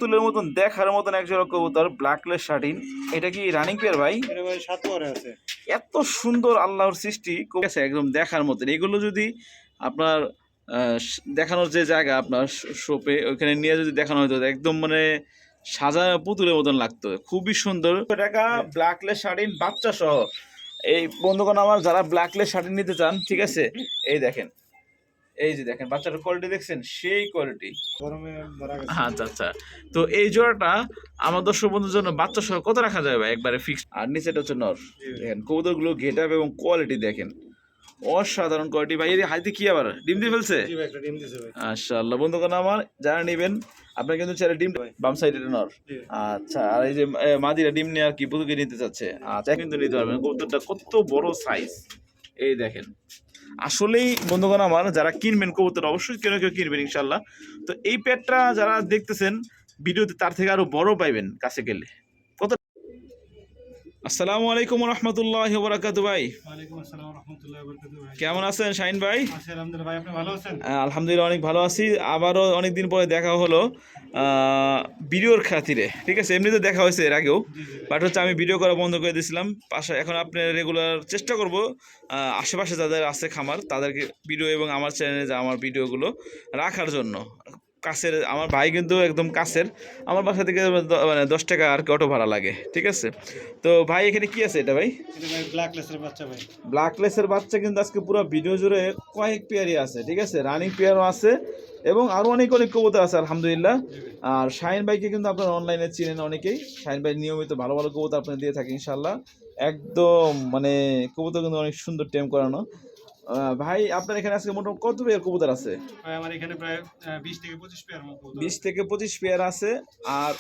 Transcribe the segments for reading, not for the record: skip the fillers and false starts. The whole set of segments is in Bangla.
তুলের মতন দেখার মতন একজোড়া কবুতর ব্ল্যাকলেস শার্টিন। এটা কি রানিং পেয়ার ভাই? এটা ভাই 7 পরে আছে। এত সুন্দর আল্লাহর সৃষ্টি আছে, একদম দেখার মতন। এগুলো যদি আপনার দেখানোর যে জায়গা আপনার শপে ওইখানে নিয়ে যদি দেখানো হতো একদম মানে সাজা পুতুলের মতন লাগতো, খুবই সুন্দর। টাকা ব্ল্যাকলেস শার্টিন বাচ্চা সহ। এই বন্ধুগণ আমার যারা ব্ল্যাকলেস শার্টিন নিতে চান, ঠিক আছে, এই দেখেন, এই যে দেখেন বাচ্চাটার কোয়ালিটি দেখছেন, সেই কোয়ালিটি। আচ্ছা আচ্ছা, তো এই জোড়াটা আমার দর্শক বন্ধুর জন্য বাচ্চা সহ কত রাখা যাবে একবারে ফিক্সড? আর নিচেটা হচ্ছে নর। দেখেন কবুতরগুলো গেট আপ এবং কোয়ালিটি দেখেন, অসাধারণ কোয়ালিটি ভাই। এর হাইতে কি আবার ডিম দিয়ে ফেলছে? মাশাআল্লাহ বন্ধুগণ আমার যারা নেবেন আপনারা কিন্তু চাইলে ডিম বাম সাইডে নর। আচ্ছা, আর এই যে মাদিরা ডিম নিয়ে আর কি পুতুকে নিতে চাচ্ছে, আচ্ছা কিন্তু নিতে পারবেন। কবুতরটা কত বড় সাইজ, এই দেখেন। আসলেই বন্ধুগণ আমার যারা কিনবেন কবুতর অবশ্যই কেউ কেউ কিনবেন ইনশাল্লাহ। তো এই পেটটা যারা দেখতেছেন ভিডিওতে তার থেকে আরো বড় পাইবেন কাছে গেলে। কত? আসসালামু আলাইকুম রহমতুল্লাহি ওয়া বারাকাতুহু ভাই। ওয়ালাইকুম আসসালাম ওয়া রাহমাতুল্লাহি ওয়া বারাকাতুহু ভাই। কেমন আছেন শাহিন ভাই? আছি আলহামদুলিল্লাহ ভাই, আপনি ভালো আছেন? আলহামদুলিল্লাহ অনেক ভালো আছি। আবারও অনেকদিন পরে দেখা হলো ভিডিওর খাতিরে, ঠিক আছে। এমনিতে দেখা হয়েছে এর আগেও, বাট হচ্ছে আমি ভিডিও করা বন্ধ করে দিয়েছিলাম। পাশে এখন আপনি রেগুলার চেষ্টা করব আশেপাশে যাদের আছে খামার তাদেরকে ভিডিও এবং আমার চ্যানেলে যা আমার ভিডিওগুলো রাখার জন্য। কাছের আমার ভাই কিন্তু একদম কাছের, আমার বাসা থেকে মানে 10 টাকা আর কি অটো ভাড়া লাগে, ঠিক আছে। তো ভাই এখানে কি আছে এটা ভাই? এটা ভাই ব্ল্যাকলেসের বাচ্চা ভাই। ব্ল্যাকলেসের বাচ্চা কিন্তু আজকে পুরো ভিডিও জুড়ে কয়েক পেয়ারই আছে, ঠিক আছে, রানিং পেয়ারও আছে এবং আরও অনেক অনেক কবুতর আছে আলহামদুলিল্লাহ। আর শাহিন ভাইকে কিন্তু আপনারা অনলাইনে চিনেন অনেকেই। শাহিন ভাই নিয়মিত ভালো ভালো কবুতর আপনার দিয়ে থাকে ইনশাল্লাহ। একদম মানে কবুতর কিন্তু অনেক সুন্দর টেম করানো। ভাই আপনার এখানে আজকে মোটামুটি কত পেয়ার কবুতর আছে? ভাই আমার এখানে প্রায় 20 থেকে 25 পেয়ার মতো কবুতর। 20 থেকে 25 পেয়ার আছে। আর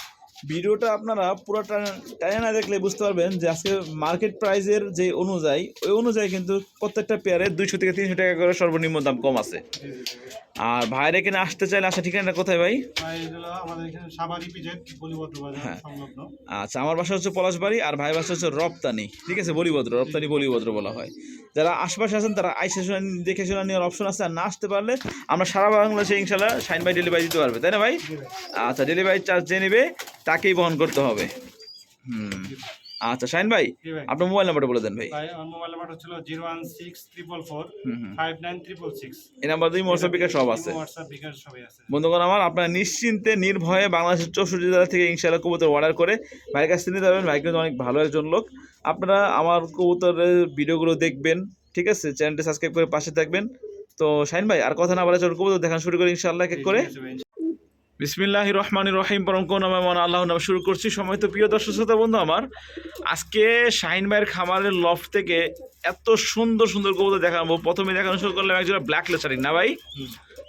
ভিডিওটা আপনারা পুরোটা টাইনে না দেখলে বুঝতে পারবেন যে আজকে মার্কেট প্রাইসের যে অনুযায়ী ওই অনুযায়ী কিন্তু প্রত্যেকটা পেয়ারে 200 থেকে 300 টাকা করে সর্বনিম্ন দাম কম আছে। আর ভাইয়ের এখানে আসতে চাইলে আসা ঠিকানাটা কোথায় ভাই? ভাই এটা আমাদের এখানে সাভার ইপিজেড বলিভদ্র বাজার সংলগ্ন। আচ্ছা, আমার বাসা হচ্ছে পলাশবাড়ি আর ভাই বাসা হচ্ছে রপ্তানি, ঠিক আছে, বলিভদ্র, রপ্তানি বলিভদ্র বলা হয়। যারা আশপাশে আছেন তারা আইসা দেখে শোনা নেওয়ার অপশন আছে। আর না আসতে পারলে আমরা সারা বাংলাদেশে ইনশাল্লাহ শাহিন ভাই ডেলিভারি দিতে পারবে, তাই না ভাই? আচ্ছা, ডেলিভারি চার্জ যে নেবে তাকেই বহন করতে হবে। আচ্ছা শাহিন ভাই আপনার মোবাইল নাম্বারটা বলে দেন ভাই। আমার মোবাইল নাম্বার হচ্ছে 01644459666। এই নাম্বার দিয়ে হোয়াটসঅ্যাপ বিকাশ সব আছে। বন্ধুগণ আমার আপনারা নিশ্চিন্তে নির্ভয়ে বাংলাদেশের 64 জেলা থেকে ইনশাআল্লাহ কবুতর অর্ডার করে ভাইয়ের কাছ থেকে নিতে পারবেন। ভাই কিন্তু অনেক ভালো একজন লোক। আপনারা আমার কবুতরের ভিডিওগুলো দেখবেন, ঠিক আছে, চ্যানেলটি সাবস্ক্রাইব করে পাশে থাকবেন। তো শাহিন ভাই আর কথা না বলে চলুন কবুতর দেখানো শুরু করি ইনশাআল্লাহ এক এক করে। বিসমিল্লাহির রহমানির রহিম, পরম করুণাময় মহান আল্লাহর নামে শুরু করছি। সম্মানিত প্রিয় দর্শক শ্রোতা বন্ধু আমার, আজকে শাহিন ভাইয়ের খামারের লফট থেকে এত সুন্দর সুন্দর কবুতর দেখাবো। প্রথমে দেখানো শুরু করলাম একজোড়া ব্ল্যাকলেস শার্টিন, না ভাই?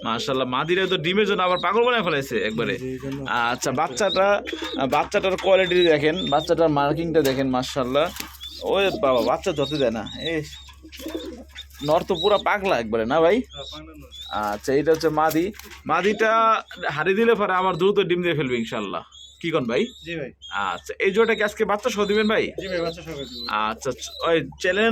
মাশাআল্লাহ, মাদিরা তো ডিমের জন্য আবার পাগল বানায় ফেলাইছে একবারে। আচ্ছা, বাচ্চাটার কোয়ালিটি দেখেন, বাচ্চাটার মার্কিংটা দেখেন, মাশাআল্লাহ। ওই বাবা, বাচ্চা ধরতে দেয় না, এই নর তো পুরো পাগলা একবারে, না ভাই? আচ্ছা, এটা হচ্ছে মাদিটা হারিয়ে দিলে পরে আবার দ্রুত ডিম দিয়ে ফেলবে ইনশাল্লাহ, কি কোন ভাই? জি ভাই। আচ্ছা, এই জোড়াটা কি আজকে বাচ্চা সহ দিবেন ভাই? জি ভাই, বাচ্চা সহ দিব। আচ্ছা, ওই চ্যানেল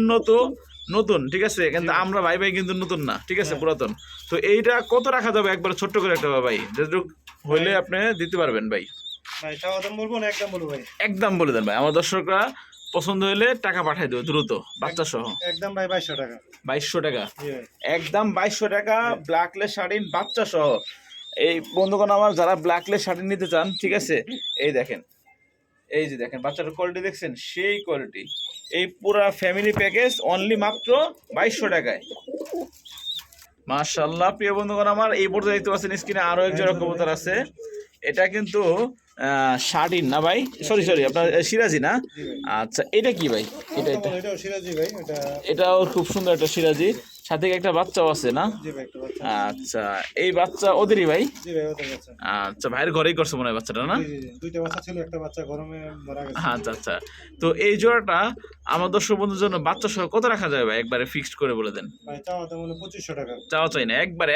নতুন, ঠিক আছে, কিন্তু আমরা ভাই কিন্তু নতুন না, ঠিক আছে, পুরাতন। তো এইটা কত রাখা যাবে একবার ছোট্ট করে একটা ভাই, যেটুক হইলে আপনি দিতে পারবেন ভাই? ভাই চাওয়া দাম বলবো না একদম বলবো ভাই? একদম বলে দেন ভাই, আমার দর্শকরা পছন্দ হলে টাকা পাঠাই দেবো দ্রুত, বাচ্চা সহ। একদম ভাই 2200 টাকা। 2200 টাকা, একদম 2200 টাকা ব্ল্যাকলেস শার্টিন বাচ্চা সহ। এই বন্ধুগণ আমার যারা ব্ল্যাকলেস শার্টিন নিতে চান, ঠিক আছে, এই দেখেন, এই যে দেখেন বাচ্চাটার কোয়ালিটি দেখছেন, সেই কোয়ালিটি। এই পুরা ফ্যামিলি প্যাকেজ অনলি মাত্র 2200 টাকায়। মাশাআল্লাহ প্রিয় বন্ধুগণ আমার, এই পর্যন্ত দেখতে পাচ্ছেন স্ক্রিনে আরো এক জোড়া কবুতর আছে। এটা কিন্তু শার্টিন না ভাই, সরি আপনার সিরাজি না? আচ্ছা, এটা কি ভাই? এটাও সিরাজি ভাই। এটাও খুব সুন্দর একটা সিরাজি, সাথে একটা বাচ্চাও আছে না? আচ্ছা, এই বাচ্চা ওদেরই ভাই? আচ্ছা, ভাইয়ের ঘরেই করছে মনে হয় বাচ্চাটা, না? দুইটা বাচ্চা ছিল, একটা বাচ্চা গরমে মারা গেছে। আচ্ছা আচ্ছা, তো এই জোড়াটা আমার দর্শক বন্ধুর জন্য বাচ্চা সহ কত রাখা যাবে ভাই একবারে ফিক্সড করে বলে দেন? ভাই চাওয়া দাম হলো 2500 টাকা। চাওয়া চাই না, একবারে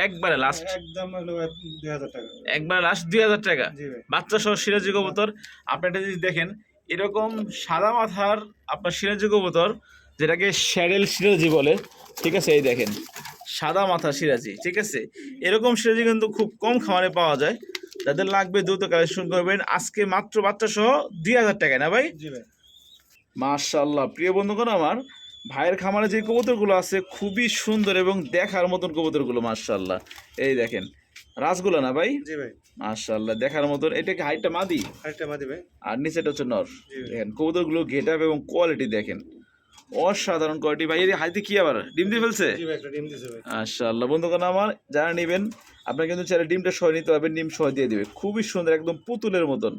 লাস্ট একদম হলো 2000 টাকা। একবারে লাস্ট 2000 টাকা বাচ্চা সহ সিরাজি কবুতর। আপনি এটা যদি দেখেন এরকম সাদা মাথার আপনার সিরাজি কবুতর, যেটাকে শ্যাডেল সিরাজি বলে, ঠিক আছে, এই দেখেন সাদা মাথা সিরাজি, ঠিক আছে, এরকম সিরাজি কিন্তু খুব কম খামারে পাওয়া যায়। যাদের লাগবে দ্রুত কালেকশন করবেন আজকে মাত্র বাচ্চা সহ 2000 টাকায় না ভাই? জি ভাই। মাশাআল্লাহ প্রিয় বন্ধুগণ আমার ভাইয়ের খামারে যে কবুতরগুলো আছে খুবই সুন্দর এবং দেখার মতন কবুতরগুলো মাশাআল্লাহ। এই দেখেন রাজগুলা না ভাই? জি ভাই। মাশাআল্লাহ দেখার মতন। এটা কি হাইটটা মাদি? আরেকটা মাদি ভাই। আর নিচেটা হচ্ছে নর। জি ভাই। দেখেন কবুতরগুলো গেটআপ এবং কোয়ালিটি দেখেন অসাধারণ কোয়ালিটি। ভাই এর হাইতে কি আবার ডিম দিয়ে ফেলছে? জি ভাই, একটা ডিম দিছে ভাই। মাশাআল্লাহ বন্ধুগণ আমার যারা নেবেন আপনারা কিন্তু চাইলে ডিমটা সহ নিতে পারবেন, ডিম সহ দিয়ে দিবে খুবই সুন্দর একদম পুতুলের মতন।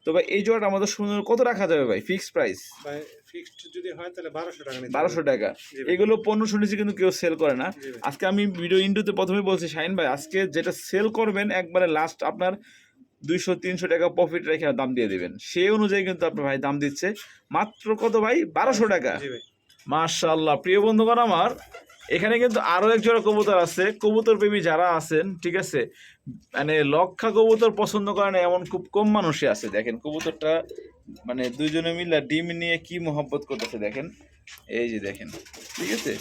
তো ভাই এই জোড়াটা আমাদের সুন্দর কত রাখা যাবে ভাই ফিক্সড প্রাইস? ভাই ফিক্সড যদি হয় তাহলে 1200 টাকা নিতে 1200 টাকা। জি ভাই। এগুলো 1500 নিচে কিন্তু কেউ সেল করে না। জি ভাই। আজকে আমি ভিডিও ইন্টুতে প্রথমেই বলছি শাহিন ভাই আজকে যেটা সেল করবেন একবারে লাস্ট আপনার 200-300 টাকা প্রফিট রেখে দাম দিয়ে দিবেন, সেই অনুযায়ী কিন্তু আপনার ভাই দাম দিচ্ছে মাত্র কত ভাই? 1200 টাকা। জি ভাই। মাশাআল্লাহ প্রিয় বন্ধুগণ আমার এখানে কিন্তু আরো এক জোড়া কবুতর আছে। কবুতর প্রেমী যারা আছেন ঠিক আছে, মানে লক্ষা কবুতর পছন্দ করে না এমন খুব কম মানুষই আছে। দেখেন কবুতরটা মানে দুইজনে মিলে ডিম নিয়ে কি মোহাব্বত করতেছে দেখেন। এই যে দেখেন ঠিক আছে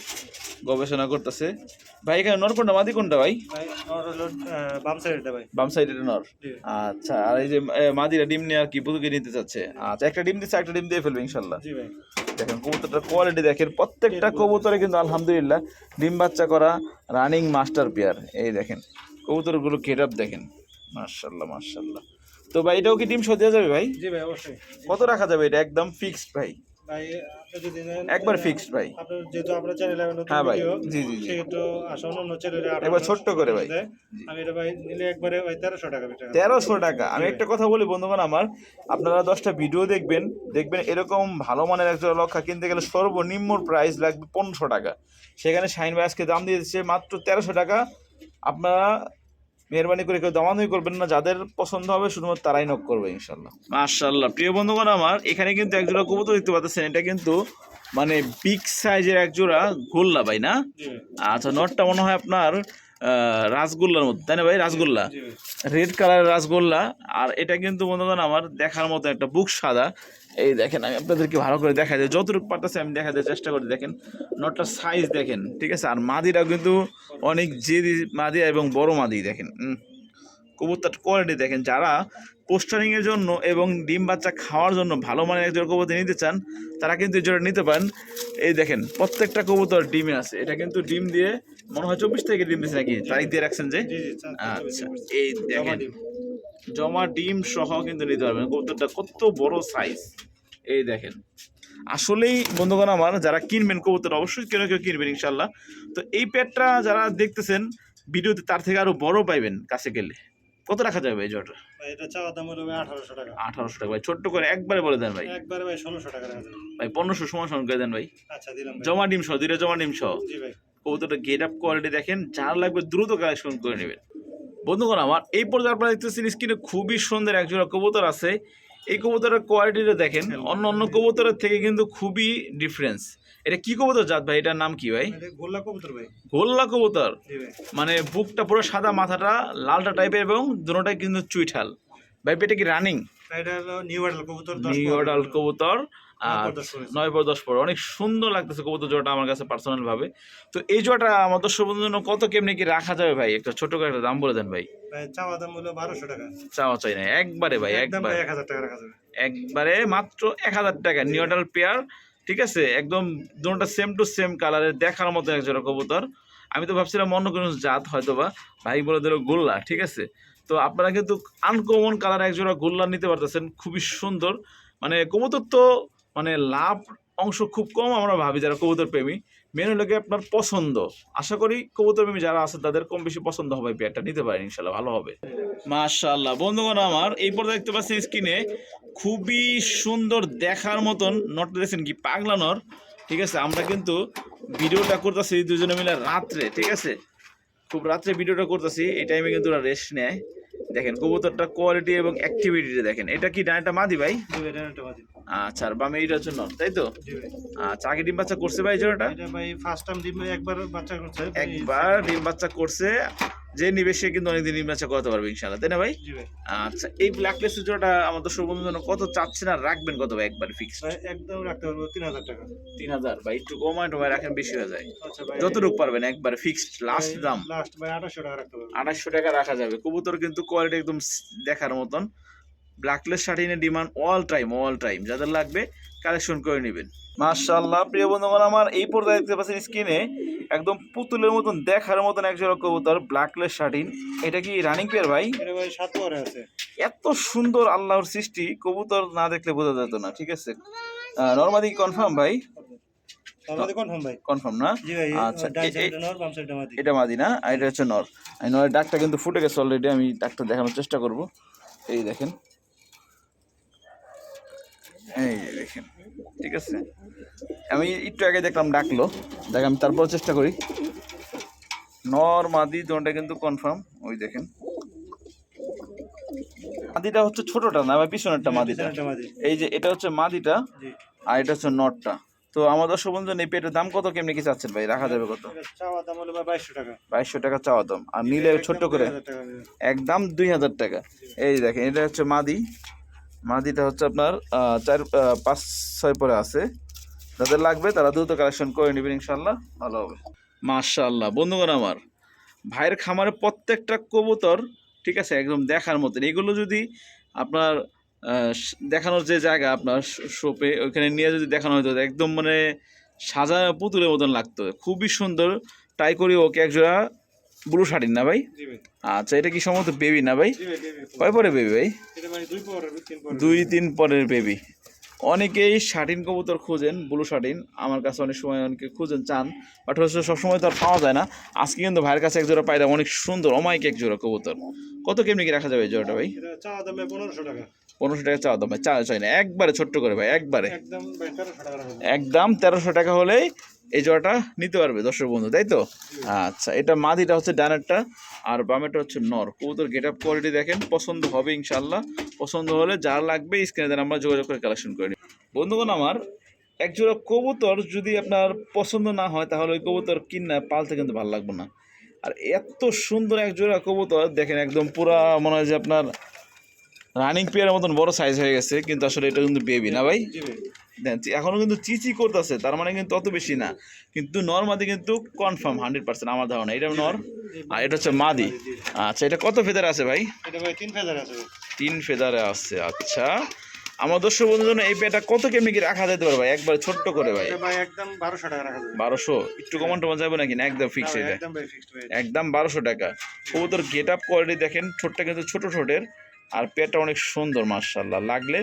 গবেষণা করতেছে। ভাই এখানে নর কোনটা মাদি কোনটা ভাই? ভাই নর হলো বাম সাইডটা ভাই। বাম সাইডের নর। জি। আচ্ছা আর এই যে মাদিরা ডিম নিয়ে আর কি বুতুকে নিতে চাচ্ছে। আচ্ছা একটা ডিম দিচ্ছে একটা ডিম দিয়ে ফেলবে ইনশাল্লাহ। জি ভাই। দেখেন কবুতরটার কোয়ালিটি দেখেন প্রত্যেকটা কবুতরে কিন্তু আলহামদুলিল্লাহ ডিম বাচ্চা করা রানিং মাস্টার পেয়ার। এই দেখেন কবুতরগুলো গেটআপ দেখেন মাশাআল্লাহ মাশাআল্লাহ। তো ভাই এটাও কি ডিম সহ দেওয়া যাবে ভাই? জি ভাই অবশ্যই। কত রাখা যাবে এটা একদম ফিক্সড ভাই? ভাই আপনি যদি নেন একবার ফিক্সড ভাই। আপনার যেহেতু আপনার চ্যানেলে নতুন হ্যাঁ ভাই ভিডিও জি জি জি সেহেতু আসলে অন্য চ্যানেলে একবার ছোট্ট করে ভাই। আমি এটা ভাই নিলে একবারে ভাই 1300 টাকা বেচা 1300 টাকা। আমি একটা কথা বলি বন্ধুগণ আমার আপনারা 10টা ভিডিও দেখবেন দেখবেন এরকম ভালো মানের একজন লক্ষা কিনতে গেলে সর্বনিম্ন প্রাইস লাগবে 1500 টাকা। সেখানে শাহিন ভাই আজকে দাম দিয়ে দিচ্ছে মাত্র 1300 টাকা। আপনারা মেহরবানি করে কেউ দামাদামি করবেন না, যাদের পছন্দ হবে শুধুমাত্র তারাই নক করবে ইনশাল্লাহ। মাশাআল্লাহ প্রিয় বন্ধুগণ আমার এখানে কিন্তু এক জোড়া কবুতর দেখতে পাচ্ছেন, এটা কিন্তু মানে বিগ সাইজের এক জোড়া গোল্লা ভাই না? আচ্ছা নটটা মনে হয় আপনার রাসগোল্লার মতো তাই না ভাই? রাসগোল্লা রেড কালারের রাসগোল্লা। আর এটা কিন্তু বন্ধুগণ আমার দেখার মতো একটা বুক সাদা। এই দেখেন আমি আপনাদেরকে ভালো করে দেখা যায় যতটুকু পারতেছি আমি দেখা দেওয়ার চেষ্টা করি। দেখেন নটটার সাইজ দেখেন ঠিক আছে। আর মাদিরাও কিন্তু অনেক জেদি মাদি এবং বড় মাদি দেখেন। কবুতর কোয়ালিটি দেখেন। যারা পোস্টারিংয়ের জন্য এবং ডিম বাচ্চা খাওয়ার জন্য ভালো মানের এক জোড়া কবুতর নিতে চান তারা কিন্তু এই জোড়া নিতে পারেন। এই দেখেন প্রত্যেকটা কবুতর ডিমে আছে। এটা কিন্তু ডিম দিয়ে মনে হয় 24 থেকে ডিম দিচ্ছে নাকি তারিখ দিয়ে রাখছেন যে? আচ্ছা এই দেখেন জমা ডিম সহ কিন্তু নিতে পারবেন। কবুতরটা কত বড় সাইজ এই দেখেন। আসলেই বন্ধুগণ আমার যারা কিনবেন কবুতর অবশ্যই কেউ কেউ কিনবেন ইনশাল্লাহ। তো এই পেটটা যারা দেখতেছেন ভিডিওতে তার থেকে আরো বড় পাইবেন কাছে গেলে। কত রাখা যাবে এই জোড়াটা? ভাই এটা চাওয়া দাম হলো 1800 টাকা। 1800 টাকা ভাই ছোট্ট করে একবারে বলে দেন ভাই। একবারে ভাই 1600 টাকা রাখা যাবে ভাই 1500 সমান সমান করে দেন ভাই। আচ্ছা দিলাম ভাই। জমা ডিম সহ দুইটা জমা ডিম সহ। জি ভাই। কবুতরটা গেট আপ কোয়ালিটি দেখেন, যার লাগবে দ্রুত কালেকশন করে নেবেন। বন্ধুগণ আমার এই পর্যায়ে আপনারা দেখতেছেন স্ক্রিনে খুবই সুন্দর এক জোড়া কবুতর আছে। এই কবুতরের কোয়ালিটিটা দেখেন অন্য অন্য কবুতরের থেকে কিন্তু খুবই ডিফারেন্স। এটা কি কবুতর জাত ভাই? এটার নাম কি ভাই? এটা গোল্লা কবুতর ভাই। গোল্লা কবুতর। জি ভাই। মানে বুকটা পুরো সাদা মাথাটা লালটা টাইপের এবং দুটোটাই কিন্তু চুইঠাল। ভাই পেটে কি রানিং? এটা হলো নিউ অ্যাডাল্ট কবুতর 10 নিউ অ্যাডাল্ট কবুতর। 9/10 9/10 অনেক সুন্দর লাগতেছে কবুতর জোড়াটা আমার কাছে পার্সোনাল ভাবে। তো এই জোড়াটা আমার দর্শক বন্ধুর জন্য কত কেমনি কি রাখা যাবে ভাই? একটা ছোট করে একটা দাম বলে দেন ভাই। ভাই চাওয়া দাম হলো 1200 টাকা। চাওয়া চাই না একবারে ভাই একদম একবারে 1000 টাকা রাখা যাবে। একবারে মাত্র 1000 টাকা নিউ অ্যাডাল্ট পেয়ার ঠিক আছে। একদম দুটোটা সেম টু সেম কালারের দেখার মতো এক জোড়া কবুতর। আমি তো ভাবছিলাম অন্য কোনো জাত হয়তো বা, ভাই বলে দিল গোল্লা ঠিক আছে। তো আপনারা কিন্তু আনকমন কালার এক জোড়া গোল্লা নিতে পারতেছেন খুবই সুন্দর। মানে কবুতর তো মানে লাভ অংশ খুব কম আমরা ভাবি যারা কবুতর প্রেমী। মেন হলো আপনার পছন্দ। আশা করি কবুতর প্রেমী যারা আছে তাদের কম বেশি পছন্দ হবে, পেয়ারটা নিতে পারেন ইনশাল্লাহ ভালো হবে। মাশাআল্লাহ বন্ধুগণ আমার এই পর্যায়ে দেখতে পাচ্ছেন স্ক্রিনে খুবই সুন্দর দেখার মতন নটটা দেখছেন কি পাগলা নর ঠিক আছে। আমরা কিন্তু ভিডিওটা করতেছি দুজনে মিলে রাত্রে ঠিক আছে, খুব রাত্রে ভিডিওটা করতেছি। এই টাইমে কিন্তু ওরা রেস্ট নেয়। দেখেন কবুতরটা কোয়ালিটি এবং অ্যাক্টিভিটিটা দেখেন। এটা কি ডানাটা মাদি ভাই? জি ভাই ডানাটা মাদি। আচ্ছা আর বামে এইটা হচ্ছে নর তাই তো? জি ভাই। আচ্ছা আগে ডিম বাচ্চা করছে ভাই জোড়াটা? এটা ভাই ফার্স্ট টাইম ডিম একবার বাচ্চা করছে। একবার ডিম বাচ্চা করছে যে নিবে সে কিন্তু অনেকদিন ডিম বাচ্চা করতে পারবে ইনশাআল্লাহ, তাই না ভাই? জি ভাই। আচ্ছা, এই ব্ল্যাকলেস জোড়াটা আমার দর্শক বন্ধুর জন্য কত চাচ্ছেন আর রাখবেন কত ভাই একবার ফিক্সড? ভাই একদম রাখতে পারবো 3000 টাকা। 3000 ভাই, একটু কমায় টমায় রাখেন, বেশি হয়ে যায়। আচ্ছা ভাই, যতটুকু পারবেন একবার ফিক্সড লাস্ট দাম লাস্ট ভাই 2800 টাকা রাখতে পারবো। 2800 টাকা রাখা যাবে। কবুতর কিন্তু কোয়ালিটি একদম দেখার মতন। ব্ল্যাকলেস শার্টিনের ডিমান্ড অল টাইম, যাদের লাগবে কালেকশন করে নেবেন। মাশাআল্লাহ, প্রিয় বন্ধুগণ, আমার এই পর্দায় দেখতে পাচ্ছেন স্ক্রিনে একদম পুতুলের মতন দেখার মতন একজোড়া কবুতর ব্ল্যাকলেস শার্টিন। এটা কি রানিং পেয়ার ভাই? এটা ভাই 7 পরে আছে। এত সুন্দর আল্লাহর সৃষ্টি, কবুতর না দেখলে বোঝা যেত না। ঠিক আছে, নরমাদি কনফার্ম ভাই? আমাদের কনফার্ম ভাই। কনফার্ম না? জি ভাই, আচ্ছা, ডান সাইডে নর, বাম সাইডে মাদি। এটা মাদি না, আর এটা হচ্ছে নর। এই নরের ডাকটা কিন্তু ফুটে গেছে অলরেডি, আমি ডাকটা দেখানোর চেষ্টা করব। এই দেখেন, এই যে দেখেন, ঠিক আছে। আমি একটু আগে দেখলাম ডাকলো, দেখ আমি তারপর চেষ্টা করি। নর মাদি দুটোটা কিন্তু কনফার্ম। ওই দেখেন, মাদিটা হচ্ছে ছোটটা না ভাই, পিছনেরটা মাদিটা। পিছনেরটা মাদি। এই যে এটা হচ্ছে মাদিটা, জি। আর এটা হচ্ছে নটটা। তো আমার দর্শক বন্ধু এই পেটের দাম কত, কেমনি কি চাচ্ছেন ভাই, রাখা যাবে কত? এটা চাওয়া দাম হলো ভাই 2200 টাকা। 2200 টাকা চাওয়া দাম, আর নিলে ছোট্ট করে 2000 টাকা নেবে। একদম 2000 টাকা। এই দেখেন, এটা হচ্ছে মাদি। মাদিটা হচ্ছে আপনার 4-5-6 পরে আছে। যাদের লাগবে তারা দ্রুত কালেকশন করে নেবেন, ইনশাল্লাহ ভালো হবে। মাশাআল্লাহ বন্ধুগণ, আমার ভাইয়ের খামারে প্রত্যেকটা কবুতর ঠিক আছে একদম দেখার মতন। এগুলো যদি আপনার দেখানোর যে জায়গা আপনার শপে, ওইখানে নিয়ে যদি দেখানো হতো একদম মানে সাজা পুতুলের মতন লাগতো, খুবই সুন্দর। ট্রাই করি ওকে একজোড়া ব্লু শার্টিন না ভাই? জি ভাই। আচ্ছা, এটা কি সম্ভবত বেবি না ভাই? জি ভাই, বেবি। কয় পরে বেবি ভাই? এটা ভাই 2 পরে, 3 পরে। 2-3 পরের বেবি। অনেকেই শার্টিন কবুতর খোঁজেন, ব্লু শার্টিন, আমার কাছে অনেক সময় অনেকে খুঁজেন চান, বাট হচ্ছে সবসময় তো আর পাওয়া যায় না। আজকে কিন্তু ভাইয়ের কাছে একজোড়া পাইলাম, অনেক সুন্দর অমায়িক এক জোড়া কবুতর। কত কেমনি কি রাখা যাবে এই জোড়াটা ভাই? এটা চাওয়া দাম ভাই 1500 টাকা। 1500 টাকা চাওয়া দাম ভাই, চাই না, একবারে ছোট্ট করে ভাই, একবারে একদম ভাই 1300 টাকা রাখা যাবে। একদম 1300 টাকা হলেই এই জোড়াটা নিতে পারবে দর্শক বন্ধু, তাই তো? আচ্ছা, এটা মাদিটা হচ্ছে ডানেরটা, আর বামেরটা হচ্ছে নর। কবুতর গেট আপ কোয়ালিটি দেখেন, পছন্দ হবে ইনশাল্লাহ। পছন্দ হলে যার লাগবে স্ক্রিনে দেন, আমরা যোগাযোগ করে কালেকশন করে নিই। বন্ধুগণ, আমার একজোড়া কবুতর যদি আপনার পছন্দ না হয়, তাহলে ওই কবুতর কিনা পালতে কিন্তু ভালো লাগবে না। আর এত সুন্দর একজোড়া কবুতর দেখেন, একদম পুরা মনে হয় যে আপনার রানিং পেয়ারের মতন বড় সাইজ হয়ে গেছে, কিন্তু আসলে এটা কিন্তু বেবি না ভাই? জি ভাই। দেন এখনো কিন্তু চিচি করতেছে, তার মানে কিন্তু অত বেশি না, কিন্তু নর মাদি কিন্তু কনফার্ম 100% আমার ধারণা। এটা নর আর এটা হচ্ছে মাদি। আচ্ছা, এটা কত ফেদার আছে ভাই? এটা ভাই 3 ফেদার আছে ভাই। 3 ফেদারে আছে। আচ্ছা, আমার দর্শক বন্ধুর জন্য এই পেটা কত কেমনি কি রাখা যেতে পারে ভাই, একবার ছোট্ট করে ভাই? এটা ভাই একদম 1200 টাকা রাখা যাবে। 1200? একটু কমান টমান যাবে নাকি, না একদম ফিক্স? না ভাই, এটা একদম ভাই ফিক্সড ভাই। একদম 1200 টাকা। কবুতর গেট আপ কোয়ালিটি দেখেন, ঠোঁটটা কিন্তু ছোট ঠোঁটের, আর পেটটা অনেক সুন্দর মাশাআল্লাহ। লাগলে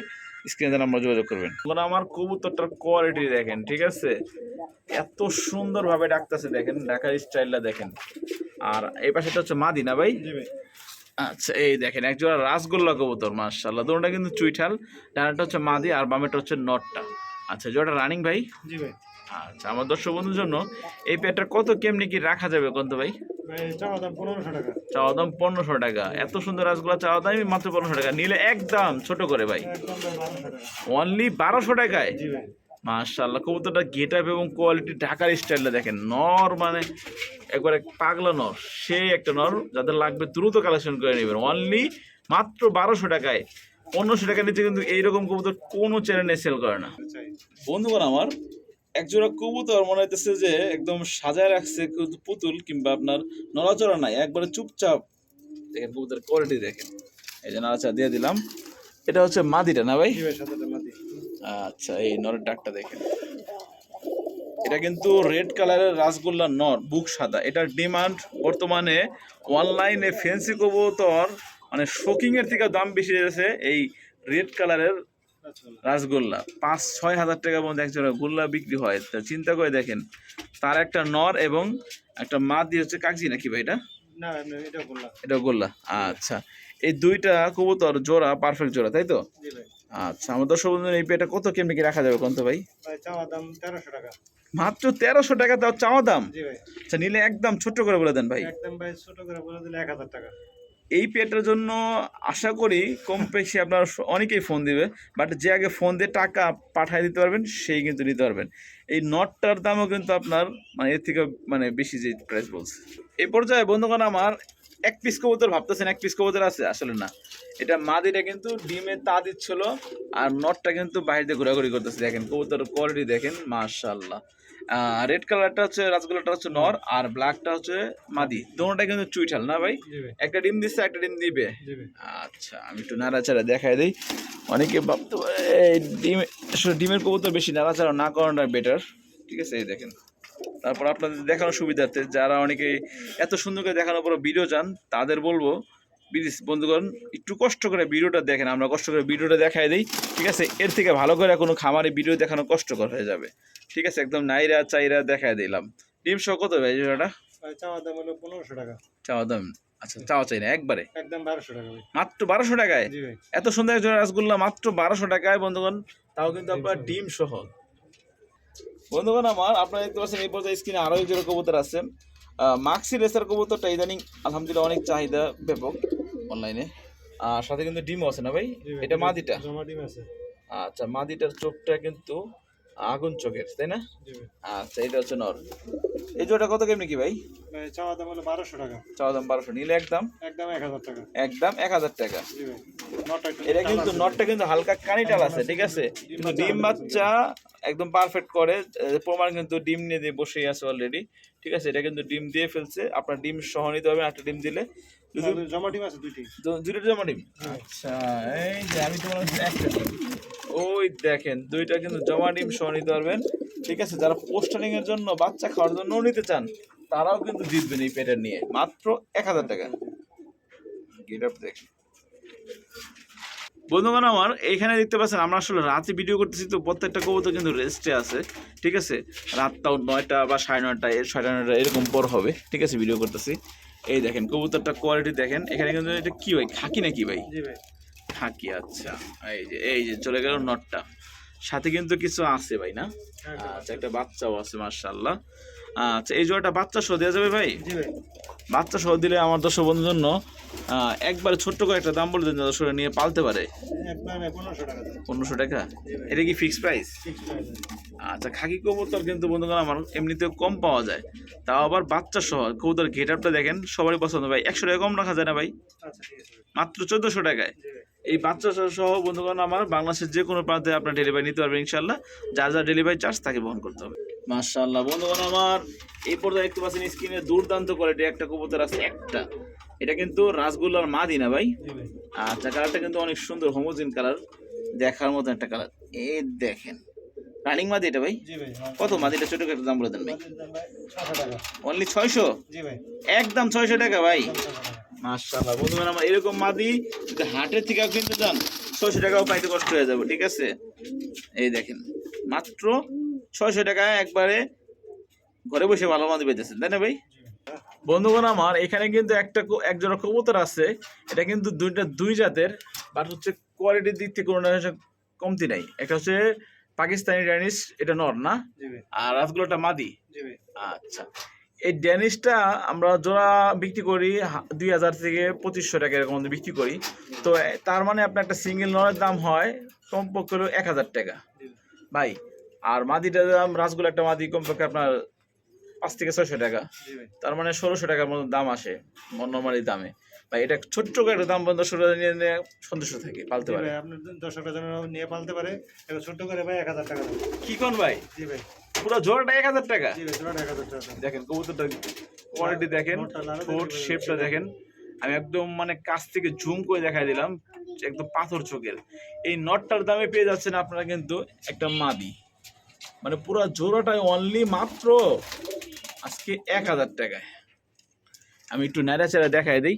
স্ক্রিনে আমরা যোগাযোগ করবেন। আমার কবুতরটার কোয়ালিটি দেখেন, ঠিক আছে, এত সুন্দরভাবে ডাকতেছে দেখেন, ডাকার স্টাইলটা দেখেন। আর এই পাশেটা হচ্ছে মাদি না ভাই? জি ভাই। আচ্ছা, এই দেখেন একজোড়া রাসগোল্লা কবুতর মাশাআল্লাহ। দুটোটা কিন্তু চুইঠাল, ডানাটা হচ্ছে মাদি আর বামেটা হচ্ছে নটটা। আচ্ছা, জোড়াটা রানিং ভাই? জি ভাই। আচ্ছা, আমার দর্শক বন্ধুর জন্য এই পেটটা কত কেমনি কি রাখা যাবে কত ভাই? ভাই চাওয়া দাম 1500 টাকা। চাওয়া দাম 1500 টাকা। এত সুন্দর রাসগোল্লা চাওয়া দাম মাত্র 1500 টাকা, নিলে একদম ছোট করে ভাই একদম ভাই 1200 টাকা। অনলি 1200 টাকায়। জি ভাই। মাশাআল্লাহ, কবুতরটা গেট আপ এবং কোয়ালিটি, ঢাকার স্টাইলটা দেখেন, নর মানে একবারে পাগলা নর, সেই একটা নর। যাদের লাগবে দ্রুত কালেকশন করে নেবেন, অনলি মাত্র 1200 টাকায়। 1500 টাকা নিচে কিন্তু এইরকম কবুতর কোনো চ্যানেলে সেল করে না। চাই। বন্ধুগণ, আমার একজোড়া কবুতর মনে হইতেছে যে একদম সাজায় রাখছে পুতুল, কিংবা আপনার নড়াচড়া নাই, একবারে চুপচাপ। দেখেন কবুতর কোয়ালিটি দেখেন, এই যে নাড়াচড়া দিয়ে দিলাম। এটা হচ্ছে মাদিটা না ভাই? জি ভাই, সাদাটা মাদি। আচ্ছা, এই নরের ডাকটা দেখেন, এটা কিন্তু রেড কালারের রাসগোল্লা নর, বুক সাদা। এটার ডিমান্ড বর্তমানে অনলাইনে ফ্যান্সি কবুতর মানে শোকিং এর থেকে দাম বেশি রয়েছে। এই রেড কালারের আচ্ছা। রাসগোল্লা 5-6 হাজার টাকা মধ্যে একজোড়া গোল্লা বিক্রি হয়। তা চিন্তা করে দেখেন, তার একটা নর এবং একটা মাদি হচ্ছে কাগজি নাকি ভাই? এটা না, এটা বললাম। এটা গোল্লা। আচ্ছা, এই দুইটা কবুতর জোড়া পারফেক্ট জোড়া, তাই তো? জি ভাই। আচ্ছা, আমার দর্শক বন্ধুরা এই পেটা কত কেমনি কি রাখা যাবে কোন তো ভাই? ভাই চাওয়া দাম 1300 টাকা। মাত্র 1300 টাকা তাও চাওয়া দাম? জি ভাই। আচ্ছা, নিলে একদম ছোট্ট করে বলে দেন ভাই। একদম ভাই ছোট করে বলে দিলে 1000 টাকা। এই পেটার জন্য আশা করি কম বেশি আপনার অনেকেই ফোন দিবে, বাট যে আগে ফোন দিয়ে টাকা পাঠিয়ে দিতে পারবেন সেই কিন্তু নিতে পারবেন। এই নটটার দামও কিন্তু আপনার মানে এর থেকে মানে বেশি যে প্রাইস বলছে। এই পর্যায়ে বন্ধুগণ, আমার এক পিস কবুতর ভাবতেছেন এক পিস কবুতর আছে, আসলে না, এটা মাদিটা কিন্তু ডিমে তা দিচ্ছিল আর নটটা কিন্তু বাইরে দিয়ে ঘোরাঘুরি করতেছে। দেখেন কবুতর কোয়ালিটি দেখেন, মাশাআল্লাহ। রেড কালারটা হচ্ছে রাসগোল্লাটা হচ্ছে নর আর ব্ল্যাকটা হচ্ছে মাদি, দুটোটা কিন্তু চুইঠাল না ভাই? জি ভাই, একটা ডিম দিচ্ছে, একটা ডিম দিবে। জি ভাই। আচ্ছা, আমি একটু নাড়াচাড়া দেখাই দিই। অনেকে ভাবতে পারে এই ডিম, আসলে ডিমের কবুতর বেশি নাড়াচাড়া না করাটা বেটার, ঠিক আছে? এই দেখেন, তারপর আপনাদের দেখানোর সুবিধার্থে যারা অনেকে এত সুন্দর করে দেখানোর পর ভিডিও চান তাদের বলবো প্লিজ বন্ধুগণ একটু কষ্ট করে ভিডিওটা দেখেন, আমরা কষ্ট করে ভিডিওটা দেখাই দিই, ঠিক আছে? এর থেকে ভালো করে কোনো খামারে ভিডিও দেখানো কষ্টকর হয়ে যাবে, ঠিক আছে? একদম নাইরা চাইরা দেখাই দিলাম। ডিম সহ কত ভাই জোড়াটা? ভাই চাওয়া দাম হলো 1500 টাকা। চাওয়া দাম? আচ্ছা, চাওয়া চাই না একবারে একদম 1200 টাকা ভাই। মাত্র 1200 টাকায়? জি ভাই। এত সুন্দর এক জোড়া রাসগোল্লা মাত্র 1200 টাকায় বন্ধুগণ, তাও কিন্তু আপনার ডিম সহ। বন্ধুগণ আমার, আপনারা দেখতে পাচ্ছেন এই পর্যায়ে স্ক্রিনে আরো এক জোড়া কবুতর আছে। মাক্সি রেসার কবুতরটা ইদানিং আলহামদুলিল্লাহ অনেক চাহিদা ব্যাপক অনলাইনে, আর সাথে কিন্তু ডিমও আছে না ভাই? জি ভাই, এটা মাদিটা? জমা ডিম আছে। আচ্ছা, মাদিটার চোখটা কিন্তু আগুন চোখের, তাই না? জি ভাই। আচ্ছা, এটা হচ্ছে নর। এই জোড়া কত কেমনি কি ভাই? ভাই চাওয়া দাম হলো 1200 টাকা। চাওয়া দাম 1200, নিলে একদম একদম 1000 টাকা। একদম 1000 টাকা। জি ভাই। নটটা একটু এটা টাল কিন্তু আছে। নটটা কিন্তু হালকা কানিটাল আছে, ঠিক আছে? কিন্তু ডিম বাচ্চা একদম পারফেক্ট করে, প্রমাণ কিন্তু ডিম নিয়ে দিয়ে বসেই আছে অলরেডি, ঠিক আছে? এটা কিন্তু ডিম দিয়ে ফেলছে, আপনার ডিম সহ নিতে হবে, একটা ডিম দিলে যদি জমা ডিম আছে দুইটি। দুইটা জমা ডিম। আচ্ছা, এই যে আমি তোমার একটা ডিম, ওই দেখেন দুইটা কিন্তু জমা ডিম সহ নিতে পারবেন, ঠিক আছে? যারা পোস্টারিং এর জন্য বাচ্চা খাওয়ার জন্য নিতে চান তারাও কিন্তু জিতবেন এই পেটার নিয়ে, মাত্র 1000 টাকা। গেট আপ দেখেন বন্ধুগণ আমার, এইখানে দেখতে পাচ্ছেন আমরা আসলে রাতে ভিডিও করতেছি, তো প্রত্যেকটা কবুতর কিন্তু রেস্টে আছে, ঠিক আছে? রাতটাও 9টা বা 9:30 9:30 এরকম পর হবে, ঠিক আছে? ভিডিও করতেছি। এই দেখেন কবুতরটা কোয়ালিটি দেখেন, এখানে কিন্তু এটা কি ভাই, খাকি নাকি ভাই? জি ভাই। খাকি, আচ্ছা। এই যে চলে গেল নটটা, সাথে কিন্তু কিছু আছে ভাই না? আচ্ছা, একটা বাচ্চাও আছে মাশাআল্লাহ। আচ্ছা, এই জোড়াটা বাচ্চা সহ দেওয়া যাবে ভাই? জি ভাই। বাচ্চা সহ দিলে আমার দর্শক বন্ধুর জন্য একবারে ছোট্ট করে একটা দাম বলে দেন, দর্শক নিয়ে পালতে পারে। একদম 1500 টাকা। 1500 টাকা? এটা কি ফিক্স প্রাইস? Fixed price. আচ্ছা, খাকি কবুতর কিন্তু বন্ধুগণ আমার এমনিতেও কম পাওয়া যায়, তাও আবার বাচ্চা সহ। কবুতর গেট আপটা দেখেন, সবারই পছন্দ ভাই। 100 টাকা কম রাখা যায় না ভাই? আচ্ছা ঠিক আছে ভাই। মাত্র 1400 টাকায় জি ভাই। এই বাচ্চা সহ বন্ধুগণ আমার বাংলাদেশের যে কোনো প্রান্তে আপনার ডেলিভারি নিতে পারবেন ইনশাল্লাহ, যার যার ডেলিভারি চার্জ তাকে বহন করতে হবে। মাশাআল্লাহ বন্ধুগণ আমার, এই পর্যায়ে দেখতে পাচ্ছেন স্ক্রিনে দুর্দান্ত কোয়ালিটি একটা কবুতর আছে একটা, এটা কিন্তু রাসগোল্লার মাদি না ভাই? জি ভাই। আচ্ছা, কালারটা কিন্তু অনেক সুন্দর হোমোজিন কালার, দেখার মতো একটা কালার। এই দেখেন রানিং মাদি এটা ভাই? জি ভাই। কত মাদিটা? ছোট একটা দাম বলে দেন ভাই। আমাদের দাম ভাই 600 টাকা। অনলি 600? জি ভাই। একদম 600 টাকা ভাই? একদম 600 টাকা। মাশাআল্লাহ বন্ধুগণ আমার, এরকম মাদি যদি হাটের থেকে কিনতে যান 600 টাকাও পাইতে কষ্ট হয়ে যাবে, ঠিক আছে? এই দেখেন মাত্র 600 টাকায় একবারে ঘরে বসে ভালো মাদি পেতেছেন, তাই না ভাই? বন্ধুগণ আমার, এখানে কিন্তু এক জোড়া কবুতর আছে, এটা কিন্তু দুই জাতের, বাট হচ্ছে কোয়ালিটির দিক থেকে কোনো কমতি নাই। একটা হচ্ছে পাকিস্তানি ড্যানিশ, এটা নর না? জি ভাই। আর রাতগুলোটা মাদি। জি ভাই। আচ্ছা, এই ড্যানিশটা আমরা জোড়া বিক্রি করি 2000 থেকে 2500 টাকা এরকম বিক্রি করি, তো তার মানে আপনার একটা সিঙ্গেল নরের দাম হয় কমপক্ষে হলো 1000 টাকা ভাই। আর মাদিটার দাম, রাসগোল্লা একটা মাদি কমপক্ষে আপনার 5 থেকে 600 টাকা, জি ভাই। তার মানে 1600 টাকার মতো দাম আসে নর্মালি দামে ভাই। এটা ছোট্ট একটা দাম বন্ধ, 16 নিয়ে সন্তুষ্ট থাকে পালতে জি পারে। ভাই, আপনার দর্শকরা যেন নিয়ে পালতে পারে। এটা ছোট্ট করে ভাই 1000 টাকা দাম। কি কোন ভাই? জি ভাই। পুরো জোড়াটা 1000 টাকা? জি ভাই, জোড়াটা 1000 টাকা দাম। দেখেন কবুতরটা কোয়ালিটি দেখেন, ঠোঁট শেপটা দেখেন, আমি একদম মানে কাছ থেকে জুম করে দেখাই দিলাম, একদম পাথর চোখের। এই নটটার দামে পেয়ে যাচ্ছেন আপনারা কিন্তু একটা মাদি, মানে পুরো জোড়াটাই অনলি মাত্র আজকে 1000 টাকায়। আমি একটু নাড়াচাড়া দেখাই দিই,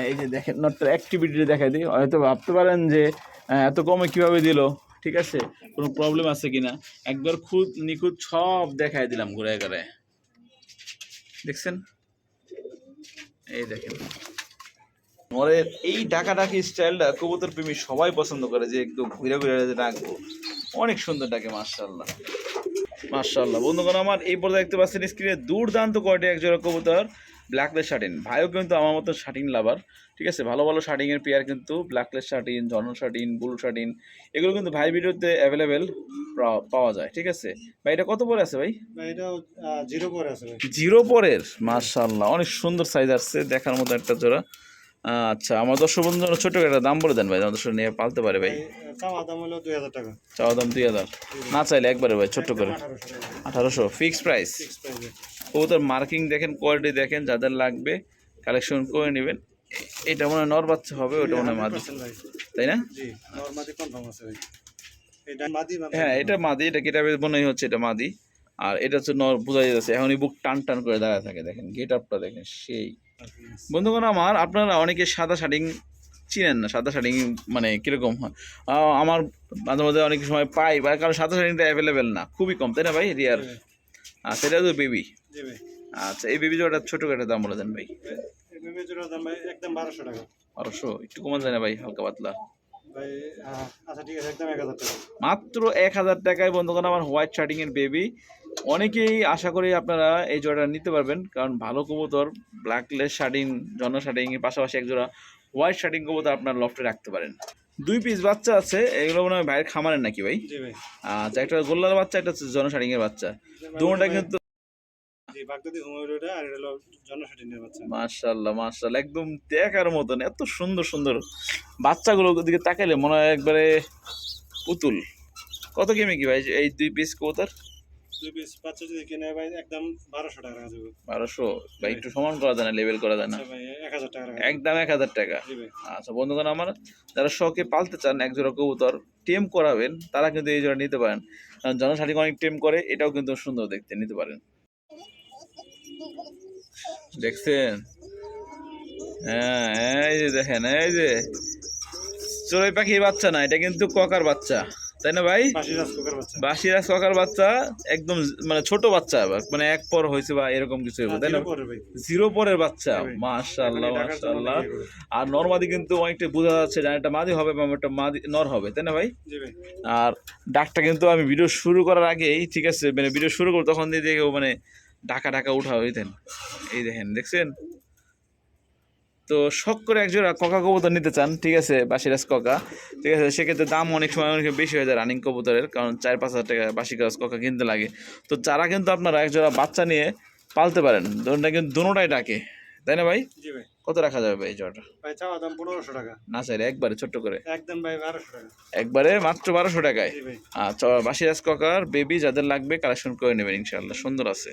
এই যে দেখেন নটটার অ্যাক্টিভিটি দেখাই দিই। হয়তো ভাবতে পারেন যে এত কমে কিভাবে দিল, ঠিক আছে, কোনো প্রবলেম আছে কিনা। একবার খুদ নিখুঁত সব দেখাই দিলাম ঘুরে ঘুরে, দেখছেন? এই দেখেন নরের এই ডাকাডাকি স্টাইলটা কবুতর প্রেমী সবাই পছন্দ করে, যে একদম ঘুরে ঘুরে ডাকবো, অনেক সুন্দর ডাকে মাশাআল্লাহ। মাশাআল্লাহ বন্ধুগণ আমার, এই পর্যায়ে দেখতে পাচ্ছেন স্ক্রিনে দুর্দান্ত কোয়ালিটি এক জোড়া কবুতর, ব্ল্যাকলেস শার্টিন। ভাইও কিন্তু আমার মতো শার্টিন লাভার, ঠিক আছে। ভালো ভালো শার্টিংয়ের পেয়ার কিন্তু ব্ল্যাকলেস শার্টিন, ঝর্ণা শার্টিন, ব্লু শার্টিন, এগুলো কিন্তু ভাই ভিডিওতে অ্যাভেলেবেল পাওয়া যায়, ঠিক আছে। ভাই এটা কত পরে আছে ভাই? ভাই এটা 0 পরে আছে ভাই। 0 পরের, মাশাআল্লাহ অনেক সুন্দর সাইজ আসছে, দেখার মতো একটা জোড়া। আচ্ছা, আমার দর্শক বন্ধুর জন্য ছোট্ট একটা দাম বলে দেন ভাই, আমার দর্শক নিয়ে পালতে পারে ভাই। চাওয়া দাম হলো 2000 টাকা। চাওয়া দাম 2000, না চাইলে একবারে ভাই ছোট্ট করে 1800 ফিক্স প্রাইস। ফিক্স প্রাইসে। কবুতর মার্কিং দেখেন, কোয়ালিটি দেখেন, যাদের লাগবে কালেকশন করে নেবেন। এটা মনে হয় নর বাচ্চা হবে, ওটা মনে হয় মাদি, 100% ভাই। তাই না? জি, নরমাদি কনফার্ম আছে ভাই। এটা মাদি মানে হ্যাঁ এটা মাদি, এটা কেটাবে মনে হচ্ছে এটা মাদি। আর এটা হচ্ছে নর, বোঝা যাচ্ছে এখনই বুক টান টান করে দাঁড়ায় থাকে, দেখেন গেট আপটা দেখেন সেই। বন্ধুগণ আমার, আপনারা অনেকে সাদা শার্টিং চিনেন না, সাদা শার্টিং মানে কীরকম হয়। আমার মাঝে মাঝে অনেক সময় পাই, বা কারণ সাদা শার্টিংটা অ্যাভেলেবেল না, খুবই কম, তাই না ভাই? রিয়ার। আচ্ছা, এটা তো বেবি। জি ভাই। আচ্ছা, এই বেবি জোড়াটা ছোটো একটা দাম বলে দেন ভাই। এই বেবি জোড়ার দাম ভাই একদম 1200 টাকা। 1200 একটু কমান যায় না ভাই, হালকা পাতলা? ভাই আচ্ছা ঠিক আছে, একদম 1000 টাকা। মাত্র 1000 টাকায় বন্ধুগণ আমার হোয়াইট শার্টিংয়ের বেবি। অনেকেই আশা করি আপনারা এই জোড়াটা নিতে পারবেন, কারণ ভালো কবুতর ব্ল্যাকলেস শার্টিং, জন শার্টিংয়ের পাশাপাশি এক জোড়া হোয়াইট শার্টিং কবুতর আপনার লফটে রাখতে পারেন। 2 পিস বাচ্চা আছে, এগুলো মনে হয় ভাইয়ের খামারের নাকি ভাই? জি ভাই। আচ্ছা, একটা গোল্লার বাচ্চা, একটা হচ্ছে জন শার্টিংয়ের বাচ্চা, দুটোটা কিন্তু জি, বাগদাদি হুমায়ুনটা আর এটা হলো জনশাটিনের বাচ্চা। মাশাআল্লাহ মাশাআল্লাহ একদম দেখার মতন, এত সুন্দর সুন্দর বাচ্চাগুলোর দিকে তাকাইলে মনে হয় একবারে পুতুল। কত কিমি কি ভাই এই 2 পিস কবুতর? 2 পিস বাচ্চা যদি কিনে ভাই একদম 1200 টাকা রাখা যাবে। 1200 ভাই, একটু সমান করা যায় না, লেভেল করা যায় না? আচ্ছা ভাই 1000 টাকা রাখা যাবে। একদম 1000 টাকা। জি ভাই। আচ্ছা বন্ধুগণ আমার, যারা শখে পালতে চান এক জোড়া কবুতর টেম করাবেন, তারা কিন্তু এই জোড়া নিতে পারেন, কারণ জনসাঠিক অনেক টেম করে, এটাও কিন্তু সুন্দর দেখতে, নিতে পারেন। দেখছেন? হ্যাঁ এই যে দেখেন, এই যে চড়ুই পাখির বাচ্চা না, এটা কিন্তু ককার বাচ্চা, তাই না ভাই? বাসিরাজ কোকার বাচ্চা। বাসিরাজ ককার বাচ্চা, একদম মানে ছোট বাচ্চা, মানে 1 পর হয়েছে বা এরকম কিছু হবে, তাই না? 0 পরে ভাই। 0 পরের বাচ্চা, হ্যাঁ ভাই। মাশাআল্লাহ এখন এই ঢাকার জন্য মাশাআল্লাহ। অনেক ইয়ে করে। আর নরমাদি কিন্তু অনেকটা বোঝা যাচ্ছে যে একটা মাদি হবে বা একটা মাদি নর হবে, তাই না ভাই? জি ভাই। আর ডাকটা কিন্তু আমি ভিডিও শুরু করার আগেই, ঠিক আছে, মানে ভিডিও শুরু করব তখন দিয়ে দেখে মানে ঢাকা ঢাকা উঠা হইতেন, এই দেখেন, দেখছেন? তো শখ করে একজোড়া ককা কবুতর নিতে চান, ঠিক আছে, বাসিরাজ ককা, ঠিক আছে, সেক্ষেত্রে দাম অনেক সময় অনেক বেশি হয়ে যায় রানিং কবুতরের, কারণ 4-5 হাজার টাকা বাসিরাজ ককা কিনতে লাগে। তো যারা কিন্তু আপনারা একজোড়া বাচ্চা নিয়ে পালতে পারেন, ধরুন কিন্তু দুটোটাই ডাকে, তাই না ভাই? জি ভাই। কত রাখা যাবে ভাই এই জোড়াটা? ভাই চাওয়া দাম 1500 টাকা। না চাইলে একবারে ছোট্ট করে একদম ভাই 1200 টাকা। একবারে মাত্র 1200 টাকায়। জি ভাই। আচ্ছা, বাসিরাজ ককার বেবি যাদের লাগবে কালেকশন করে নেবেন, ইনশাআল্লাহ সুন্দর আছে।